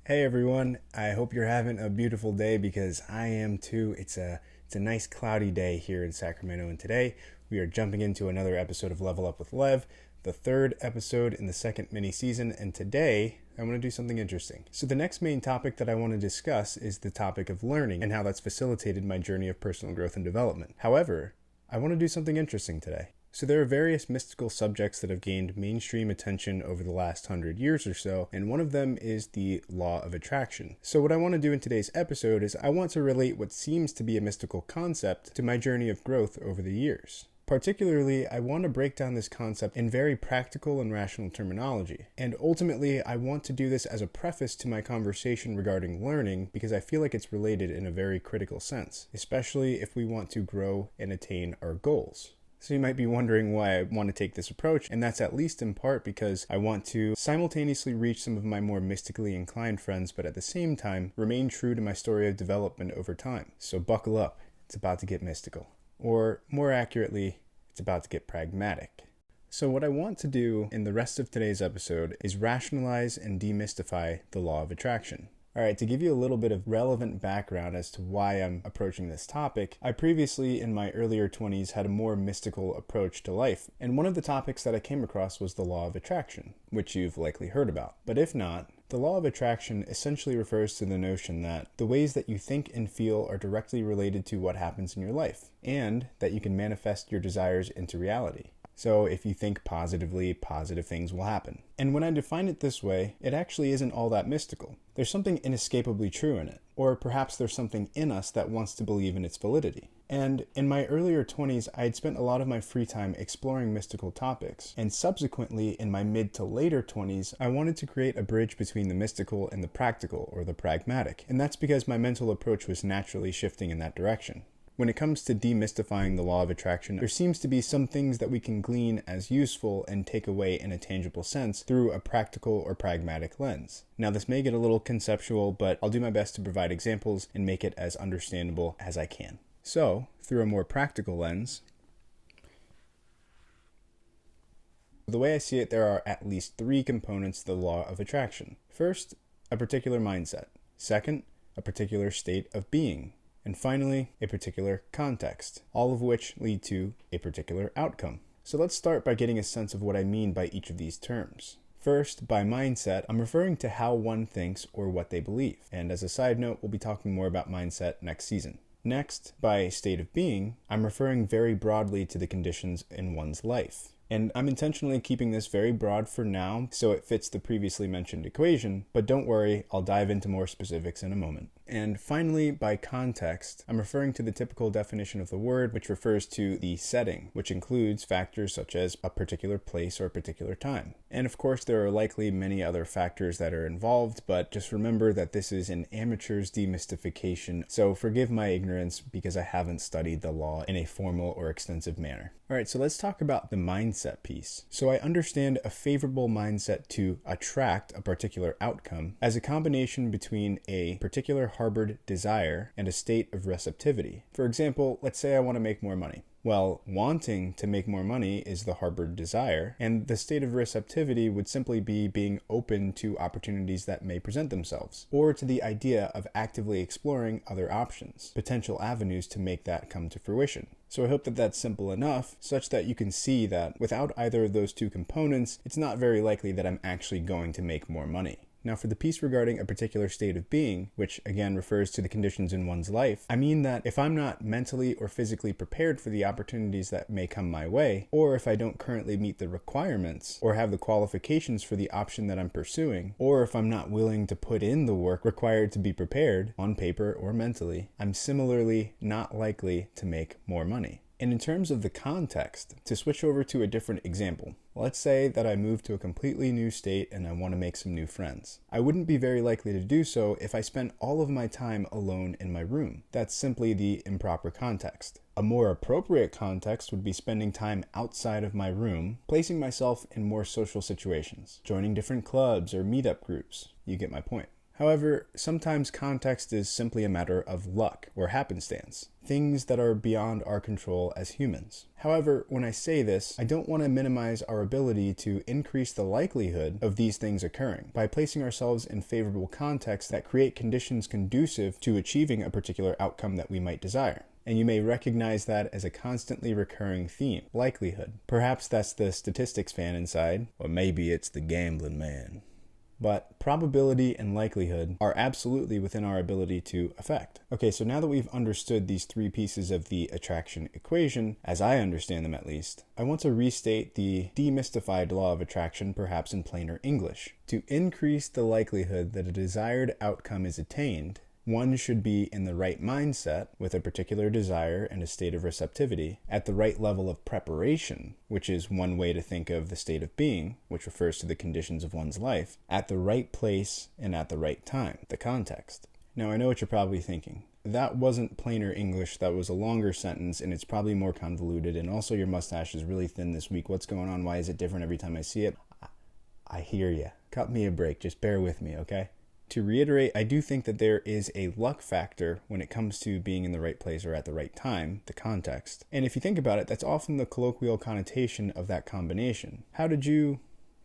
Hey everyone, I hope you're having a beautiful day because I am too. It's a nice cloudy day here in Sacramento, and today we are jumping into another episode of Level Up with Lev, the third episode in the second mini season, and today I want to do something interesting. So the next main topic that I want to discuss is the topic of learning and how that's facilitated my journey of personal growth and development. However, I want to do something interesting today. So there are various mystical subjects that have gained mainstream attention over the last 100 years or so, and one of them is the law of attraction. So what I want to do in today's episode is I want to relate what seems to be a mystical concept to my journey of growth over the years. Particularly, I want to break down this concept in very practical and rational terminology. And ultimately, I want to do this as a preface to my conversation regarding learning because I feel like it's related in a very critical sense, especially if we want to grow and attain our goals. So you might be wondering why I want to take this approach, and that's at least in part because I want to simultaneously reach some of my more mystically inclined friends, but at the same time remain true to my story of development over time. So buckle up, it's about to get mystical. Or more accurately, it's about to get pragmatic. So what I want to do in the rest of today's episode is rationalize and demystify the law of attraction. Alright, to give you a little bit of relevant background as to why I'm approaching this topic, I previously in my earlier 20s had a more mystical approach to life, and one of the topics that I came across was the law of attraction, which you've likely heard about. But if not, the law of attraction essentially refers to the notion that the ways that you think and feel are directly related to what happens in your life, and that you can manifest your desires into reality. So if you think positively, positive things will happen. And when I define it this way, it actually isn't all that mystical. There's something inescapably true in it. Or perhaps there's something in us that wants to believe in its validity. And in my earlier 20s, I had spent a lot of my free time exploring mystical topics. And subsequently, in my mid to later 20s, I wanted to create a bridge between the mystical and the practical, or the pragmatic. And that's because my mental approach was naturally shifting in that direction. When it comes to demystifying the law of attraction, there seems to be some things that we can glean as useful and take away in a tangible sense through a practical or pragmatic lens. Now, this may get a little conceptual, but I'll do my best to provide examples and make it as understandable as I can. So, through a more practical lens, the way I see it, there are at least three components to the law of attraction. First, a particular mindset. Second, a particular state of being. And finally, a particular context, all of which lead to a particular outcome. So let's start by getting a sense of what I mean by each of these terms. First, by mindset, I'm referring to how one thinks or what they believe. And as a side note, we'll be talking more about mindset next season. Next, by state of being, I'm referring very broadly to the conditions in one's life. And I'm intentionally keeping this very broad for now, so it fits the previously mentioned equation, but don't worry, I'll dive into more specifics in a moment. And finally, by context, I'm referring to the typical definition of the word, which refers to the setting, which includes factors such as a particular place or a particular time. And of course, there are likely many other factors that are involved, but just remember that this is an amateur's demystification, so forgive my ignorance because I haven't studied the law in a formal or extensive manner. Alright, so let's talk about the mindset piece. So I understand a favorable mindset to attract a particular outcome as a combination between a particular harbored desire and a state of receptivity. For example, let's say I want to make more money. Well, wanting to make more money is the harbored desire, and the state of receptivity would simply be being open to opportunities that may present themselves, or to the idea of actively exploring other options, potential avenues to make that come to fruition. So I hope that that's simple enough, such that you can see that without either of those two components, it's not very likely that I'm actually going to make more money. Now, for the piece regarding a particular state of being, which again refers to the conditions in one's life, I mean that if I'm not mentally or physically prepared for the opportunities that may come my way, or if I don't currently meet the requirements or have the qualifications for the option that I'm pursuing, or if I'm not willing to put in the work required to be prepared, on paper or mentally, I'm similarly not likely to make more money. And in terms of the context, to switch over to a different example, let's say that I move to a completely new state and I want to make some new friends. I wouldn't be very likely to do so if I spent all of my time alone in my room. That's simply the improper context. A more appropriate context would be spending time outside of my room, placing myself in more social situations, joining different clubs or meetup groups. You get my point. However, sometimes context is simply a matter of luck or happenstance, things that are beyond our control as humans. However, when I say this, I don't want to minimize our ability to increase the likelihood of these things occurring by placing ourselves in favorable contexts that create conditions conducive to achieving a particular outcome that we might desire. And you may recognize that as a constantly recurring theme, likelihood. Perhaps that's the statistics fan inside, or maybe it's the gambling man. But probability and likelihood are absolutely within our ability to affect. Okay, so now that we've understood these three pieces of the attraction equation, as I understand them at least, I want to restate the demystified law of attraction, perhaps in plainer English. To increase the likelihood that a desired outcome is attained, one should be in the right mindset with a particular desire and a state of receptivity, at the right level of preparation, which is one way to think of the state of being, which refers to the conditions of one's life, at the right place and at the right time, the context. Now, I know what you're probably thinking. That wasn't plainer English, that was a longer sentence, and it's probably more convoluted, and also your mustache is really thin this week. What's going on? Why is it different every time I see it? I hear ya. Cut me a break. Just bear with me, okay? To reiterate, I do think that there is a luck factor when it comes to being in the right place or at the right time, the context. And if you think about it, that's often the colloquial connotation of that combination. How did you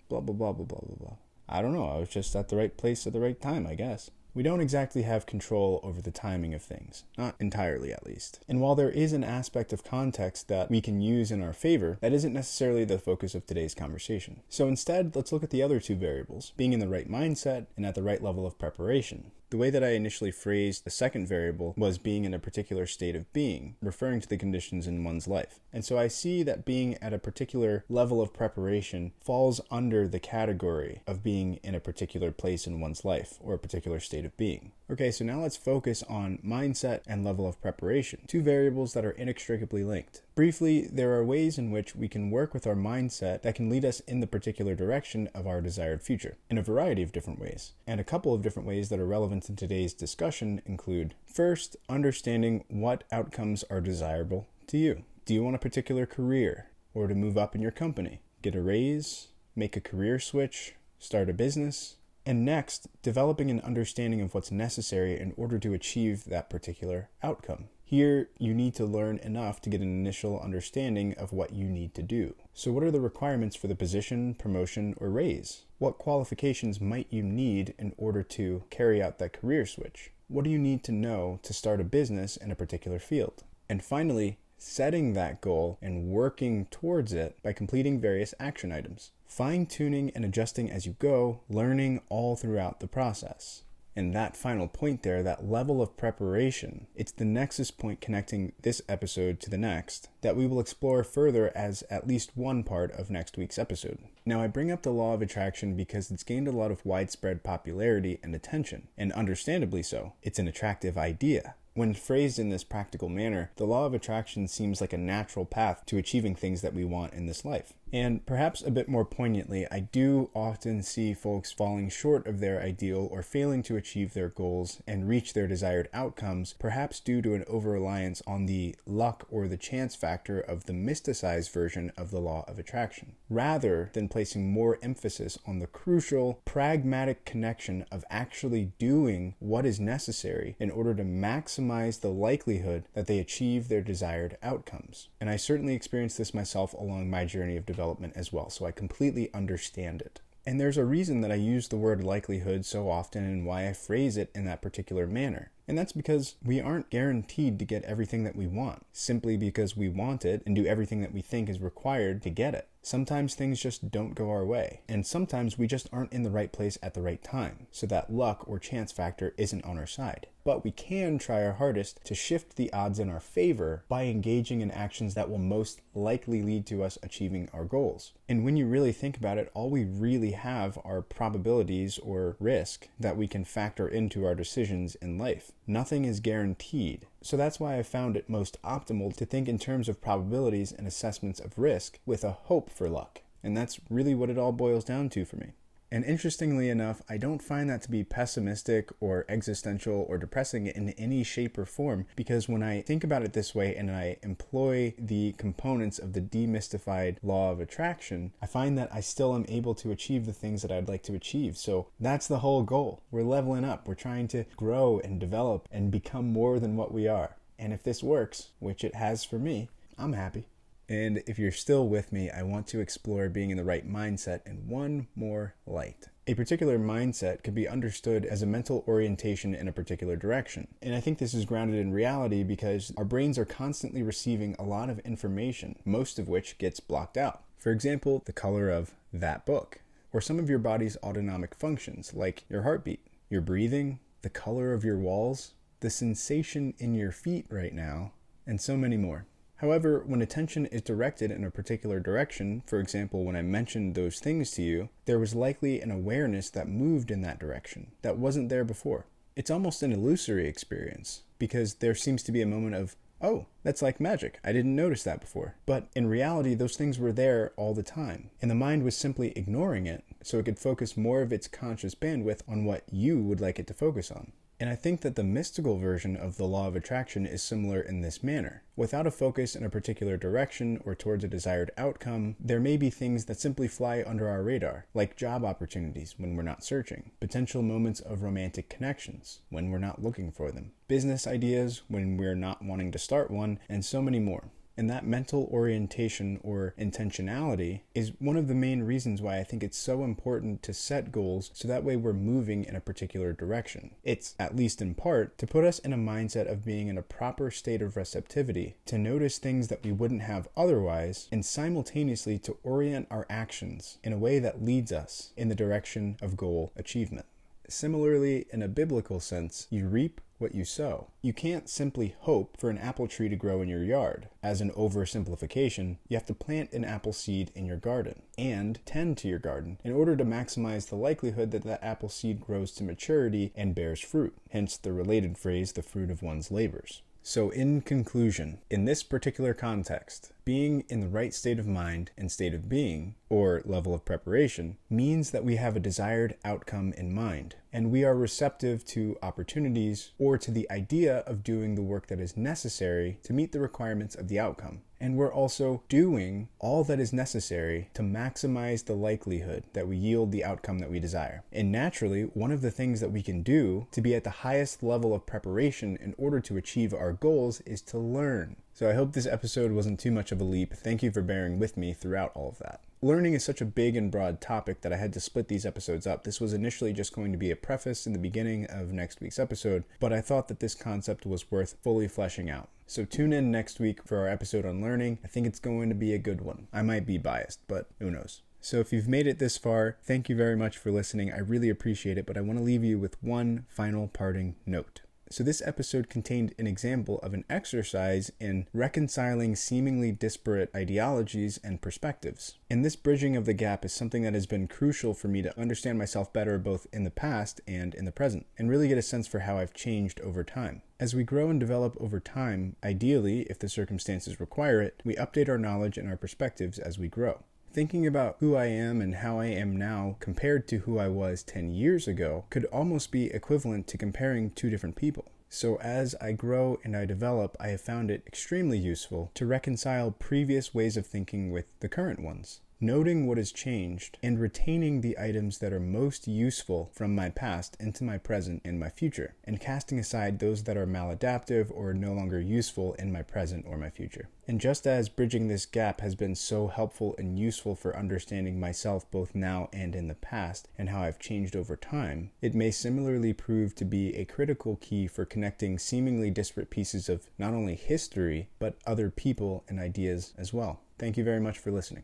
blah, blah, blah, blah, blah, blah, blah. I don't know. I was just at the right place at the right time, I guess. We don't exactly have control over the timing of things, not entirely at least. And while there is an aspect of context that we can use in our favor, that isn't necessarily the focus of today's conversation. So instead, let's look at the other two variables, being in the right mindset and at the right level of preparation. The way that I initially phrased the second variable was being in a particular state of being, referring to the conditions in one's life. And so I see that being at a particular level of preparation falls under the category of being in a particular place in one's life, or a particular state of being. Okay, so now let's focus on mindset and level of preparation, two variables that are inextricably linked. Briefly, there are ways in which we can work with our mindset that can lead us in the particular direction of our desired future, in a variety of different ways. And a couple of different ways that are relevant in today's discussion include, first, understanding what outcomes are desirable to you. Do you want a particular career, or to move up in your company, get a raise, make a career switch, start a business? And next, developing an understanding of what's necessary in order to achieve that particular outcome. Here, you need to learn enough to get an initial understanding of what you need to do. So what are the requirements for the position, promotion, or raise? What qualifications might you need in order to carry out that career switch? What do you need to know to start a business in a particular field? And finally, setting that goal and working towards it by completing various action items. Fine-tuning and adjusting as you go, learning all throughout the process. And that final point there, that level of preparation, it's the nexus point connecting this episode to the next that we will explore further as at least one part of next week's episode. Now, I bring up the law of attraction because it's gained a lot of widespread popularity and attention, and understandably so. It's an attractive idea. When phrased in this practical manner, the law of attraction seems like a natural path to achieving things that we want in this life. And perhaps a bit more poignantly, I do often see folks falling short of their ideal or failing to achieve their goals and reach their desired outcomes, perhaps due to an over-reliance on the luck or the chance factor of the mysticized version of the law of attraction, rather than placing more emphasis on the crucial, pragmatic connection of actually doing what is necessary in order to maximize the likelihood that they achieve their desired outcomes. And I certainly experienced this myself along my journey of development as well, so I completely understand it. And there's a reason that I use the word likelihood so often and why I phrase it in that particular manner. And that's because we aren't guaranteed to get everything that we want, simply because we want it and do everything that we think is required to get it. Sometimes things just don't go our way, and sometimes we just aren't in the right place at the right time, so that luck or chance factor isn't on our side. But we can try our hardest to shift the odds in our favor by engaging in actions that will most likely lead to us achieving our goals. And when you really think about it, all we really have are probabilities or risk that we can factor into our decisions in life. Nothing is guaranteed. So that's why I found it most optimal to think in terms of probabilities and assessments of risk with a hope for luck. And that's really what it all boils down to for me. And interestingly enough, I don't find that to be pessimistic or existential or depressing in any shape or form, because when I think about it this way and I employ the components of the demystified law of attraction, I find that I still am able to achieve the things that I'd like to achieve. So that's the whole goal. We're leveling up. We're trying to grow and develop and become more than what we are. And if this works, which it has for me, I'm happy. And if you're still with me, I want to explore being in the right mindset in one more light. A particular mindset could be understood as a mental orientation in a particular direction. And I think this is grounded in reality because our brains are constantly receiving a lot of information, most of which gets blocked out. For example, the color of that book, or some of your body's autonomic functions, like your heartbeat, your breathing, the color of your walls, the sensation in your feet right now, and so many more. However, when attention is directed in a particular direction, for example, when I mentioned those things to you, there was likely an awareness that moved in that direction that wasn't there before. It's almost an illusory experience because there seems to be a moment of, oh, that's like magic. I didn't notice that before. But in reality, those things were there all the time, and the mind was simply ignoring it so it could focus more of its conscious bandwidth on what you would like it to focus on. And I think that the mystical version of the law of attraction is similar in this manner. Without a focus in a particular direction or towards a desired outcome, there may be things that simply fly under our radar, like job opportunities when we're not searching, potential moments of romantic connections when we're not looking for them, business ideas when we're not wanting to start one, and so many more. And that mental orientation or intentionality is one of the main reasons why I think it's so important to set goals so that way we're moving in a particular direction. It's, at least in part, to put us in a mindset of being in a proper state of receptivity, to notice things that we wouldn't have otherwise, and simultaneously to orient our actions in a way that leads us in the direction of goal achievement. Similarly, in a biblical sense, you reap what you sow. You can't simply hope for an apple tree to grow in your yard. As an oversimplification, you have to plant an apple seed in your garden and tend to your garden in order to maximize the likelihood that that apple seed grows to maturity and bears fruit, hence the related phrase, the fruit of one's labors. So in conclusion, in this particular context, being in the right state of mind and state of being, or level of preparation, means that we have a desired outcome in mind, and we are receptive to opportunities or to the idea of doing the work that is necessary to meet the requirements of the outcome. And we're also doing all that is necessary to maximize the likelihood that we yield the outcome that we desire. And naturally, one of the things that we can do to be at the highest level of preparation in order to achieve our goals is to learn. So I hope this episode wasn't too much of a leap. Thank you for bearing with me throughout all of that. Learning is such a big and broad topic that I had to split these episodes up. This was initially just going to be a preface in the beginning of next week's episode, but I thought that this concept was worth fully fleshing out. So tune in next week for our episode on learning. I think it's going to be a good one. I might be biased, but who knows? So if you've made it this far, thank you very much for listening. I really appreciate it, but I want to leave you with one final parting note. So this episode contained an example of an exercise in reconciling seemingly disparate ideologies and perspectives. And this bridging of the gap is something that has been crucial for me to understand myself better both in the past and in the present, and really get a sense for how I've changed over time. As we grow and develop over time, ideally, if the circumstances require it, we update our knowledge and our perspectives as we grow. Thinking about who I am and how I am now compared to who I was 10 years ago could almost be equivalent to comparing two different people. So as I grow and I develop, I have found it extremely useful to reconcile previous ways of thinking with the current ones, noting what has changed and retaining the items that are most useful from my past into my present and my future, and casting aside those that are maladaptive or no longer useful in my present or my future. And just as bridging this gap has been so helpful and useful for understanding myself both now and in the past and how I've changed over time, it may similarly prove to be a critical key for connecting seemingly disparate pieces of not only history, but other people and ideas as well. Thank you very much for listening.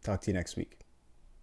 Talk to you next week.